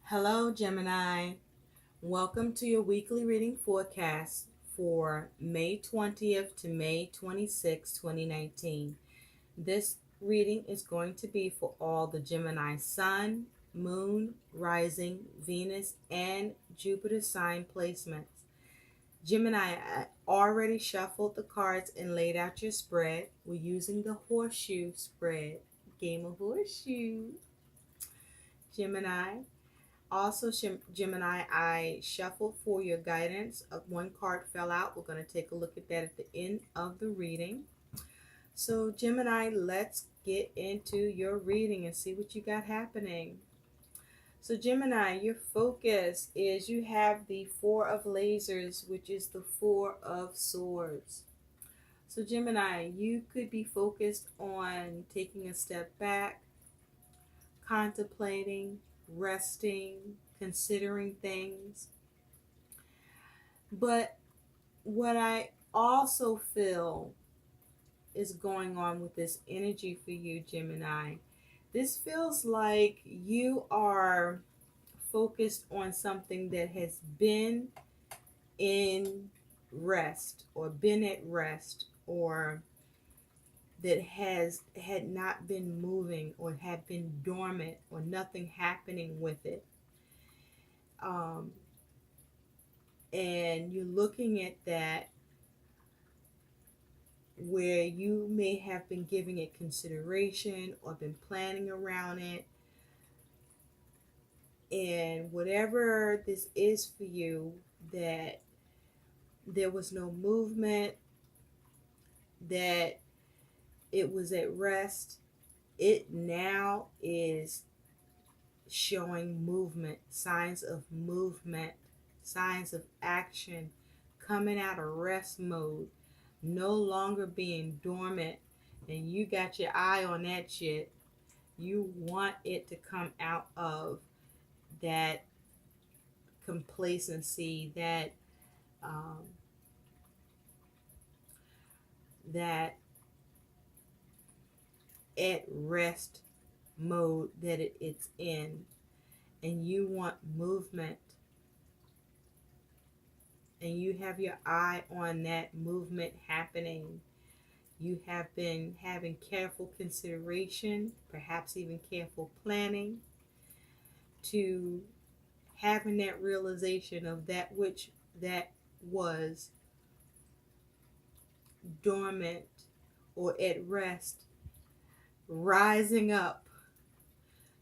Hello, Gemini. Welcome to your weekly reading forecast for May 20th to May 26, 2019. This reading is going to be for all the Gemini Sun, Moon, Rising, Venus, and Jupiter sign placements. Gemini, I already shuffled the cards and laid out your spread. We're using the horseshoe spread. Game of horseshoe. Gemini. Also, Gemini, I shuffled for your guidance. One card fell out. We're going to take a look at that at the end of the reading. So, Gemini, let's get into your reading and see what you got happening. So, Gemini, your focus is you have the Four of Lasers, which is the Four of Swords. So, Gemini, you could be focused on taking a step back, contemplating, resting, considering things. But what I also feel is going on with this energy for you, Gemini, this feels like you are focused on something that has been in rest or been at rest or that had not been moving or had been dormant or nothing happening with it. And you're looking at that where you may have been giving it consideration or been planning around it. And whatever this is for you, that there was no movement, that it was at rest, it now is showing movement, signs of movement, signs of action, coming out of rest mode, no longer being dormant, and you got your eye on that shit. You want it to come out of that complacency, that that at rest mode that it's in, and you want movement, and you have your eye on that movement happening. You have been having careful consideration, perhaps even careful planning, to having that realization of that which that was dormant or at rest rising up,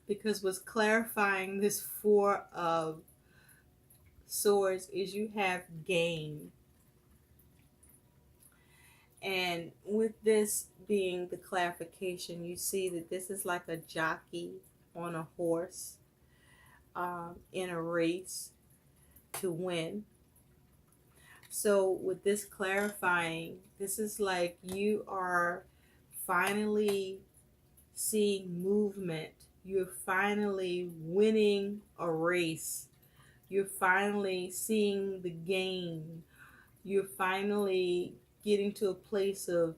because what's clarifying this Four of Swords is you have gain. And with this being the clarification, you see that this is like a jockey on a horse in a race to win. So with this clarifying, this is like you are finally seeing movement. You're finally winning a race. You're finally seeing the gain. You're finally getting to a place of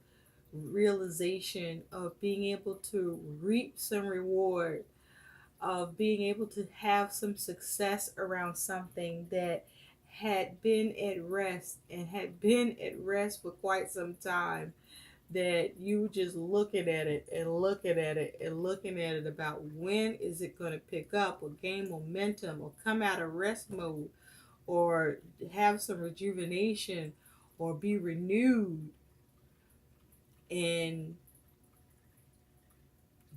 realization, of being able to reap some reward, of being able to have some success around something that had been at rest and had been at rest for quite some time, that you just looking at it and looking at it and looking at it about when is it going to pick up or gain momentum or come out of rest mode or have some rejuvenation or be renewed. And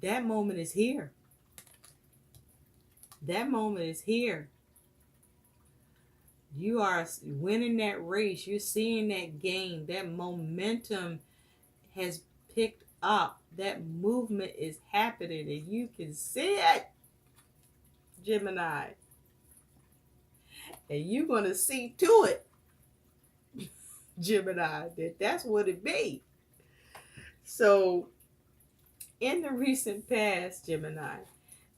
that moment is here. That moment is here. You are winning that race. You're seeing that gain. That momentum has picked up. That movement is happening, and you can see it, Gemini. And you're going to see to it, Gemini, that's what it be. So, in the recent past, Gemini,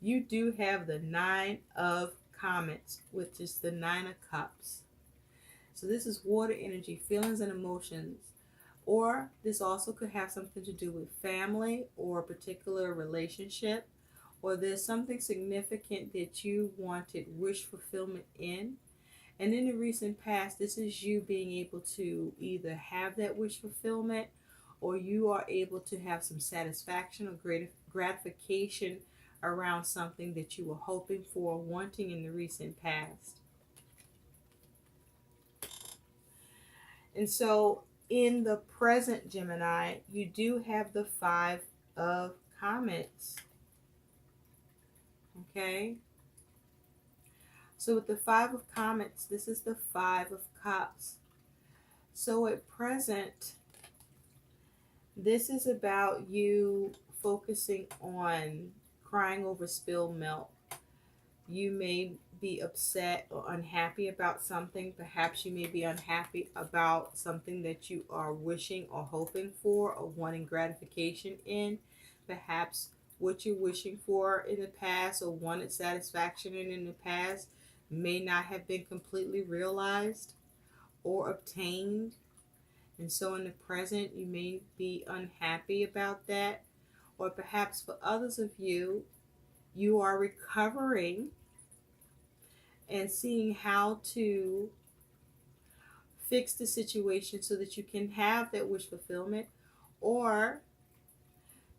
you do have the Nine of Comets, which is the Nine of Cups. So this is water energy, feelings and emotions. Or this also could have something to do with family or a particular relationship or there's something significant that you wanted wish fulfillment in. And in the recent past, this is you being able to either have that wish fulfillment, or you are able to have some satisfaction or great gratification around something that you were hoping for or wanting in the recent past. And so in the present, Gemini, you do have the Five of Comets. Okay? So with the Five of Comets, this is the Five of Cups. So at present, this is about you focusing on crying over spilled milk. You may be upset or unhappy about something. Perhaps you may be unhappy about something that you are wishing or hoping for or wanting gratification in. Perhaps what you're wishing for in the past or wanted satisfaction in the past may not have been completely realized or obtained. And so in the present, you may be unhappy about that. Or perhaps for others of you, you are recovering and seeing how to fix the situation so that you can have that wish fulfillment. Or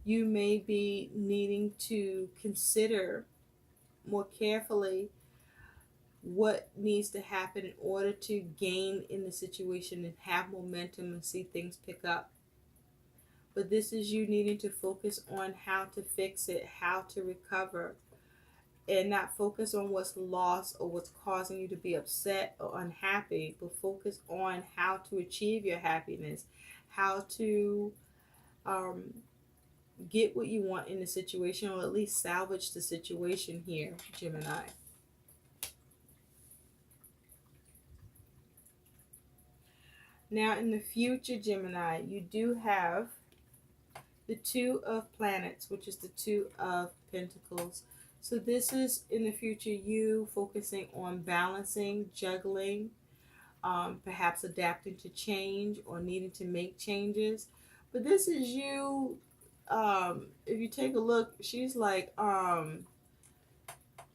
you may be needing to consider more carefully what needs to happen in order to gain in the situation and have momentum and see things pick up. But this is you needing to focus on how to fix it, how to recover, and not focus on what's lost or what's causing you to be upset or unhappy, but focus on how to achieve your happiness, how to get what you want in the situation, or at least salvage the situation here, Gemini. Now in the future, Gemini, you do have the Two of Planets, which is the Two of Pentacles. So this is in the future you focusing on balancing, juggling, perhaps adapting to change or needing to make changes. But this is you, if you take a look, she's like,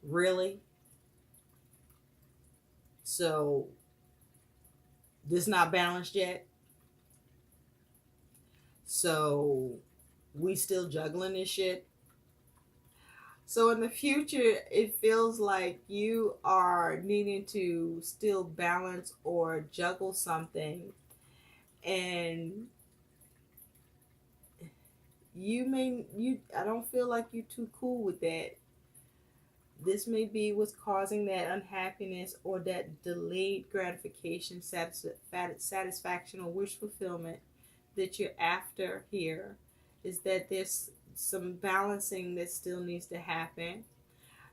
really? So this not balanced yet? So we still juggling this shit? So in the future, it feels like you are needing to still balance or juggle something, and I don't feel like you're too cool with that. This may be what's causing that unhappiness or that delayed gratification, satisfaction, or wish fulfillment that you're after here, is that there's some balancing that still needs to happen.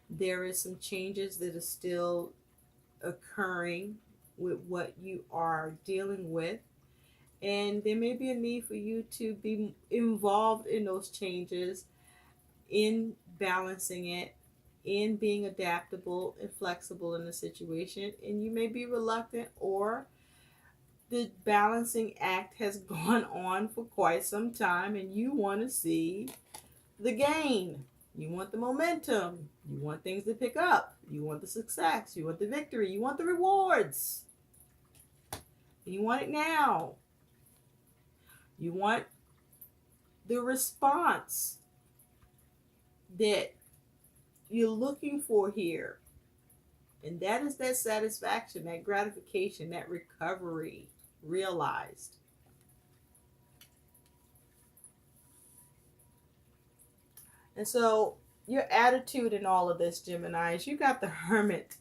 There is some changes that are still occurring with what you are dealing with. And there may be a need for you to be involved in those changes, in balancing it, in being adaptable and flexible in the situation. And you may be reluctant, or the balancing act has gone on for quite some time and you want to see the gain. You want the momentum. You want things to pick up. You want the success. You want the victory. You want the rewards. You want it now. You want the response that you're looking for here. And that is that satisfaction, that gratification, that recovery realized. And so your attitude in all of this, Gemini, is you got the Hermit.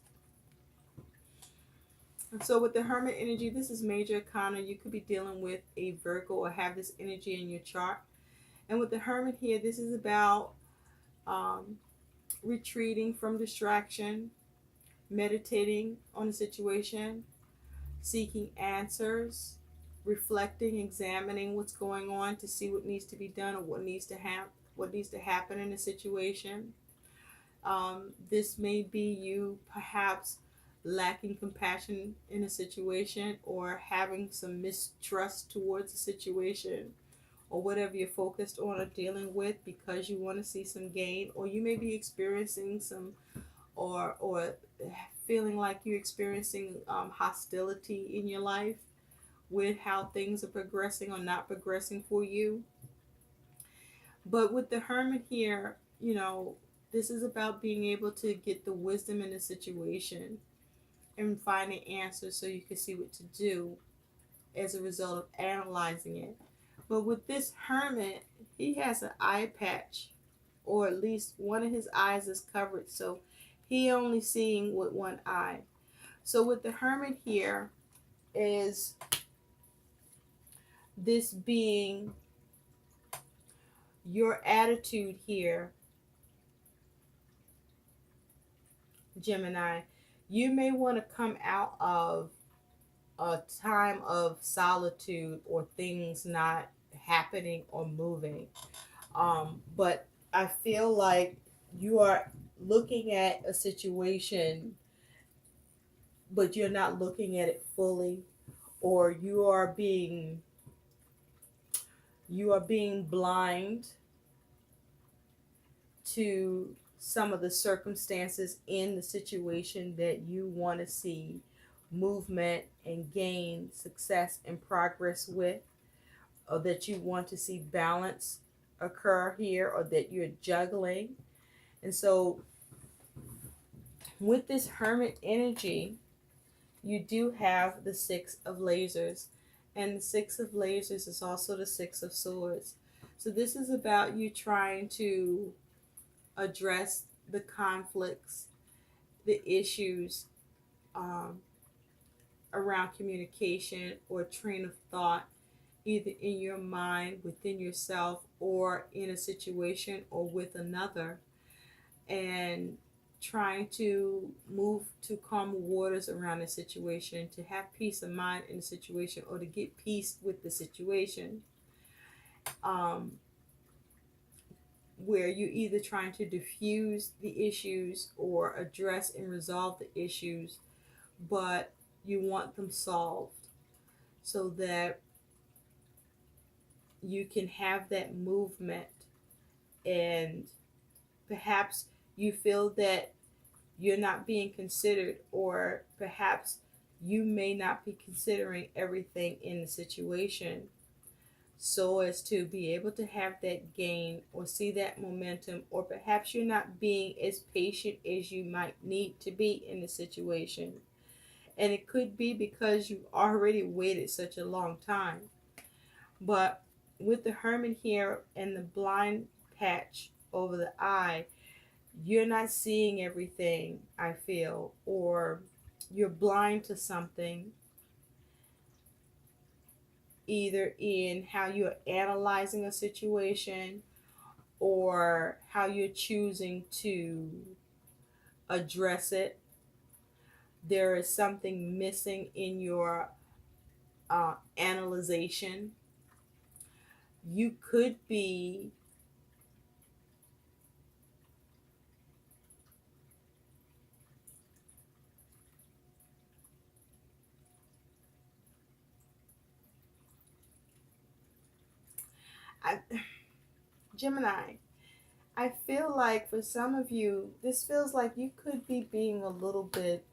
And so with the Hermit energy, this is major arcana. You could be dealing with a Virgo or have this energy in your chart. And with the Hermit here, this is about retreating from distraction, meditating on the situation, seeking answers, reflecting, examining what's going on to see what needs to be done or what needs to happen in a situation. This may be you perhaps lacking compassion in a situation, or having some mistrust towards a situation, or whatever you're focused on or dealing with because you want to see some gain, or you may be experiencing some or feeling like you're experiencing hostility in your life with how things are progressing or not progressing for you. But with the Hermit here, this is about being able to get the wisdom in the situation and finding answers so you can see what to do as a result of analyzing it. But with this Hermit, he has an eye patch, or at least one of his eyes is covered, so he only seeing with one eye. So with the Hermit here is this being your attitude here, Gemini. You may want to come out of a time of solitude or things not happening or moving. But I feel like you are looking at a situation, but you're not looking at it fully, or you are being blind to some of the circumstances in the situation that you want to see movement and gain success and progress with, or that you want to see balance occur here, or that you're juggling. And so with this Hermit energy, you do have the Six of Lasers, and the Six of Lasers is also the Six of Swords. So this is about you trying to address the conflicts, the issues um, around communication or train of thought, either in your mind, within yourself, or in a situation or with another, and trying to move to calm waters around the situation, to have peace of mind in the situation, or to get peace with the situation. Where you're either trying to diffuse the issues or address and resolve the issues, but you want them solved so that you can have that movement. And perhaps you feel that you're not being considered, or perhaps you may not be considering everything in the situation, so as to be able to have that gain or see that momentum, or perhaps you're not being as patient as you might need to be in the situation. And it could be because you've already waited such a long time. But with the Hermit here and the blind patch over the eye, you're not seeing everything, I feel, or you're blind to something, either in how you're analyzing a situation or how you're choosing to address it. There is something missing in your analyzation. You could be I, Gemini, I feel like for some of you, this feels like you could be being a little bit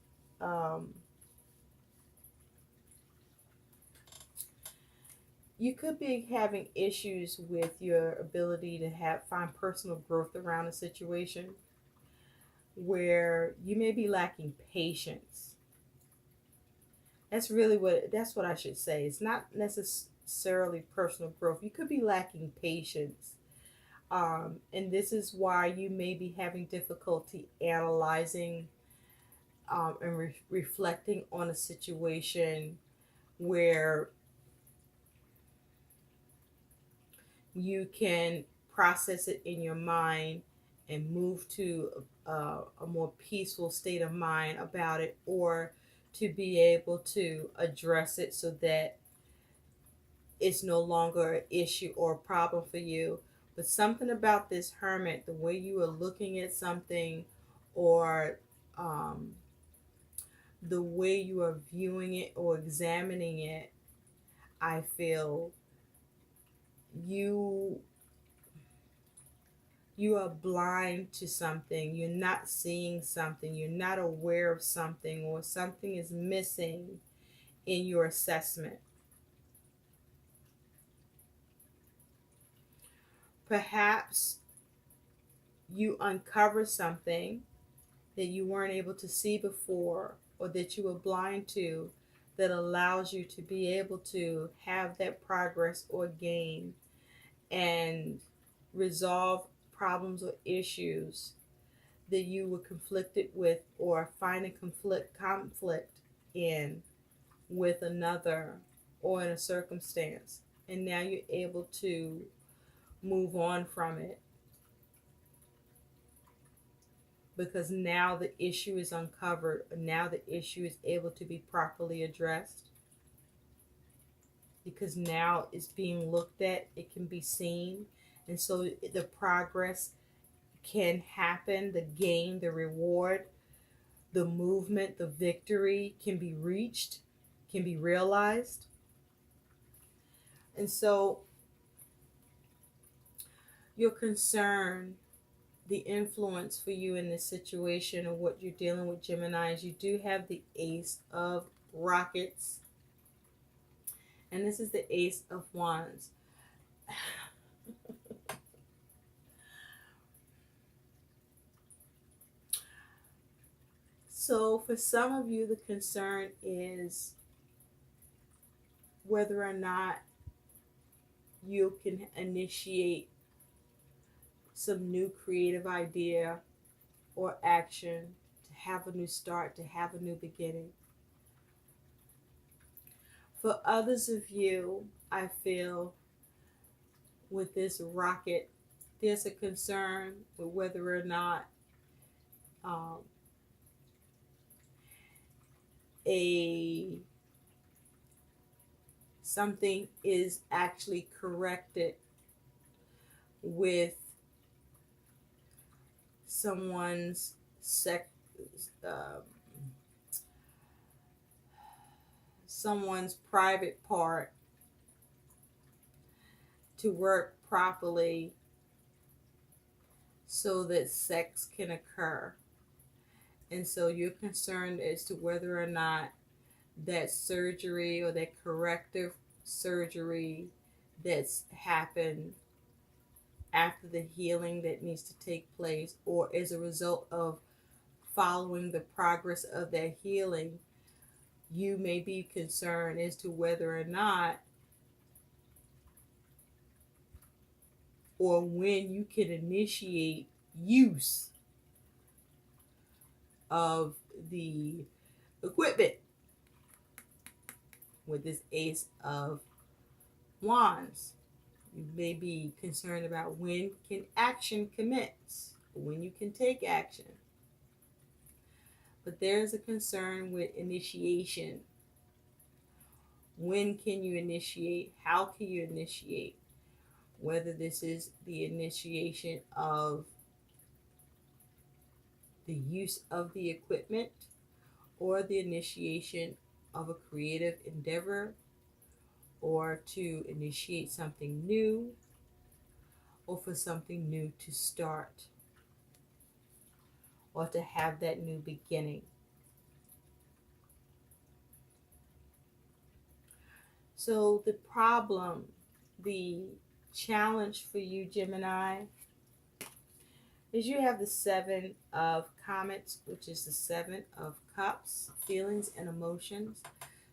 you could be having issues with your ability to find personal growth around a situation, where you may be lacking patience. That's what I should say. It's not necessarily personal growth. You could be lacking patience. And this is why you may be having difficulty analyzing and reflecting on a situation, where you can process it in your mind and move to a more peaceful state of mind about it, or to be able to address it so that it's no longer an issue or a problem for you. But something about this Hermit, the way you are looking at something, or um, the way you are viewing it or examining it, I feel you are blind to something, you're not seeing something, you're not aware of something, or something is missing in your assessment. Perhaps you uncover something that you weren't able to see before, or that you were blind to, that allows you to be able to have that progress or gain and resolve problems or issues that you were conflicted with, or find a conflict in with another or in a circumstance, and now you're able to move on from it because now the issue is uncovered, now the issue is able to be properly addressed, because now it's being looked at, it can be seen, and so the progress can happen, the gain, the reward, the movement, the victory can be reached, can be realized. And so your concern, the influence for you in this situation of what you're dealing with, Gemini, is you do have the Ace of Rockets, and this is the Ace of Wands. So for some of you, the concern is whether or not you can initiate some new creative idea or action to have a new start, to have a new beginning. For others of you, I feel with this rocket, there's a concern with whether or not something is actually corrected with someone's someone's private part to work properly so that sex can occur. And so you're concerned as to whether or not that surgery or that corrective surgery that's happened after the healing that needs to take place, or as a result of following the progress of that healing, you may be concerned as to whether or not or when you can initiate use of the equipment with this Ace of Wands. You may be concerned about when can action commence, when you can take action. But there's a concern with initiation. When can you initiate? How can you initiate? Whether this is the initiation of the use of the equipment or the initiation of a creative endeavor, or to initiate something new, or for something new to start, or to have that new beginning. So the problem, the challenge for you, Gemini, is you have the Seven of Comets, which is the Seven of Cups, feelings and emotions.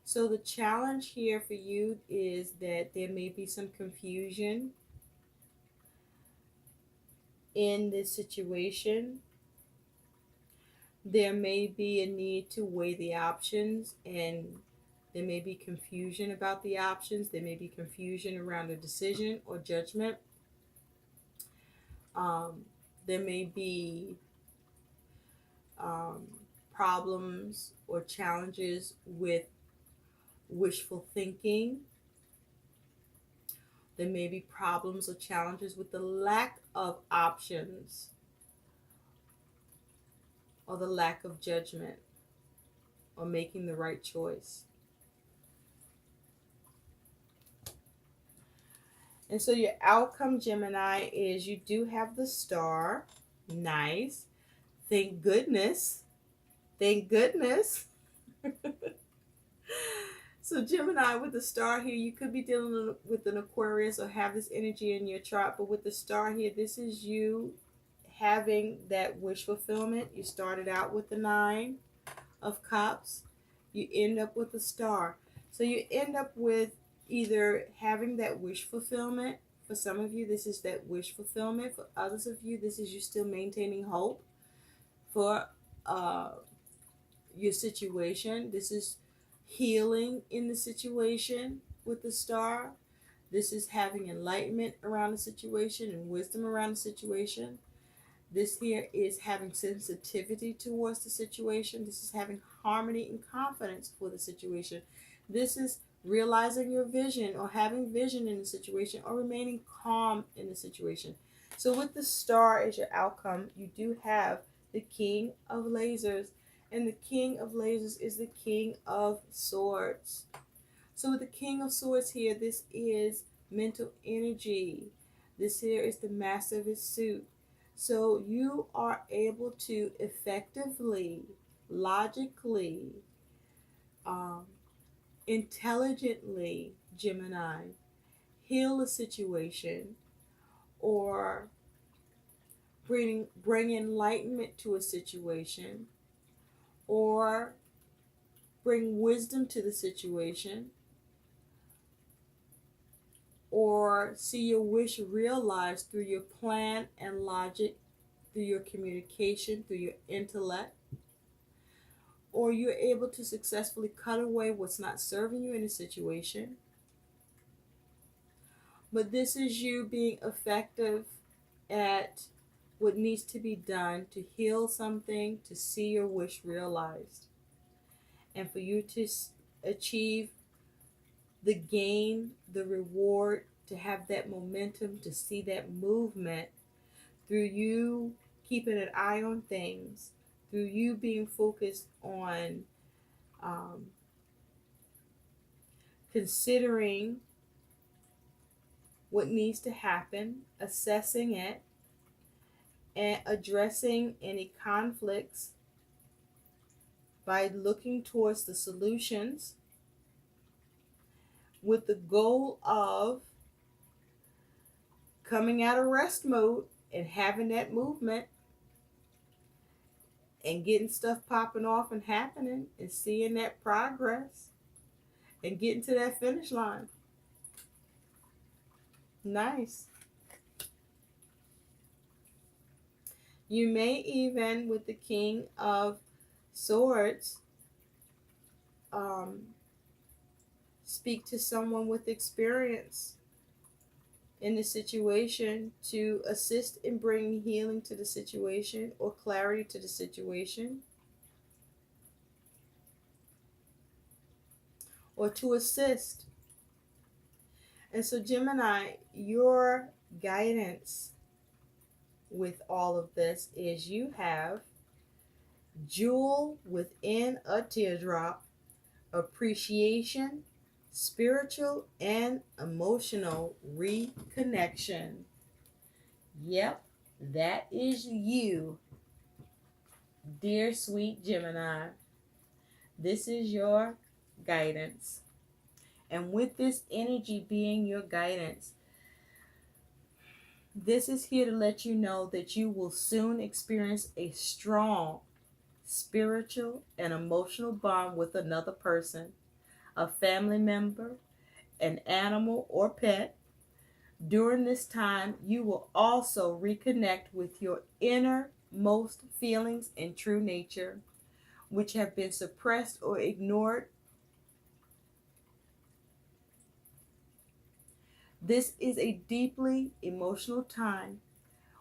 So the challenge here for you is that there may be some confusion in this situation. There may be a need to weigh the options, and there may be confusion about the options. There may be confusion around a decision or judgment. There may be problems or challenges with wishful thinking. There may be problems or challenges with the lack of options or the lack of judgment or making the right choice. And so your outcome, Gemini, is you do have the star. Nice. Thank goodness. Thank goodness. So Gemini, with the star here, you could be dealing with an Aquarius or have this energy in your chart. But with the star here, this is you having that wish fulfillment. You started out with the 9 of Cups. You end up with the star. So you end up with either having that wish fulfillment. For some of you, this is that wish fulfillment. For others of you, this is you still maintaining hope for your situation. This is healing in the situation with the star. This is having enlightenment around the situation and wisdom around the situation. This here is having sensitivity towards the situation. This is having harmony and confidence for the situation. This is realizing your vision or having vision in the situation or remaining calm in the situation. So with the star as your outcome, you do have the King of Lasers. And the King of Lasers is the King of Swords. So with the King of Swords here, this is mental energy. This here is the Master of his suit. So you are able to effectively, logically, intelligently, Gemini, heal a situation or bring enlightenment to a situation or bring wisdom to the situation or see your wish realized through your plan and logic, through your communication, through your intellect, or you're able to successfully cut away what's not serving you in a situation. But this is you being effective at what needs to be done to heal something, to see your wish realized, and for you to achieve the gain, the reward, to have that momentum, to see that movement through you keeping an eye on things, through you being focused on considering what needs to happen, assessing it, and addressing any conflicts by looking towards the solutions with the goal of coming out of rest mode and having that movement and getting stuff popping off and happening and seeing that progress and getting to that finish line. Nice. You may even, with the King of Swords, speak to someone with experience in the situation to assist in bringing healing to the situation or clarity to the situation, or to assist. And so Gemini, your guidance with all of this is you have jewel within a teardrop, appreciation, spiritual and emotional reconnection. Yep, that is you, dear sweet Gemini. This is your guidance. And with this energy being your guidance, this is here to let you know that you will soon experience a strong spiritual and emotional bond with another person, a family member, an animal or pet. During this time, you will also reconnect with your innermost feelings and true nature, which have been suppressed or ignored. This is a deeply emotional time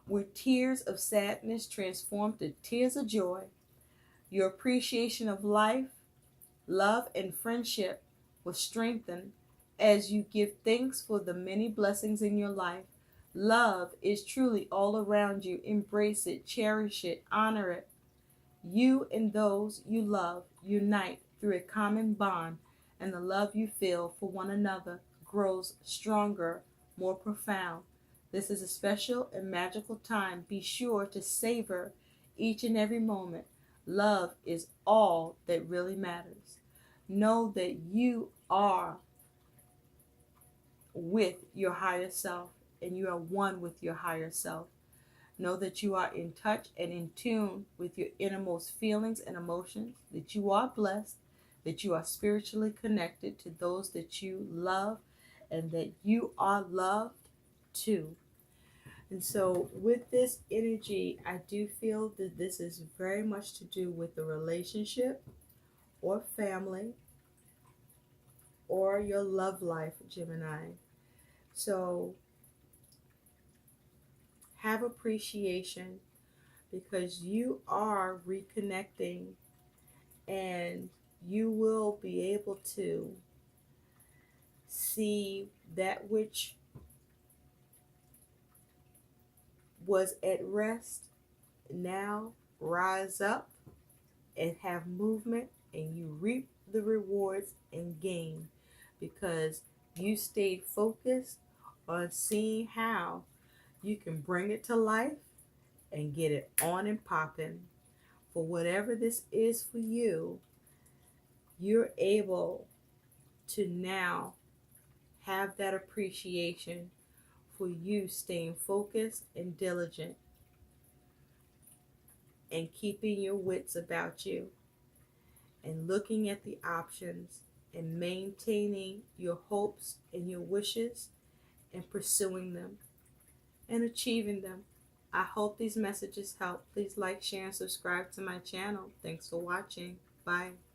where tears of sadness transform to tears of joy. Your appreciation of life, love, and friendship will strengthen as you give thanks for the many blessings in your life. Love is truly all around you. Embrace it, cherish it, honor it. You and those you love unite through a common bond, and the love you feel for one another grows stronger more profound. This is a special and magical time. Be sure to savor each and every moment. Love is all that really matters. Know that you are with your higher self and you are one with your higher self. Know that you are in touch and in tune with your innermost feelings and emotions, that you are blessed, that you are spiritually connected to those that you love, and that you are loved too. And so, with this energy, I do feel that this is very much to do with the relationship or family or your love life, Gemini. So, have appreciation because you are reconnecting and you will be able to see that which was at rest now rise up and have movement, and you reap the rewards and gain because you stayed focused on seeing how you can bring it to life and get it on and popping. For whatever this is for you, you're able to now have that appreciation for you staying focused and diligent and keeping your wits about you and looking at the options and maintaining your hopes and your wishes and pursuing them and achieving them. I hope these messages help. Please like, share, and subscribe to my channel. Thanks for watching. Bye.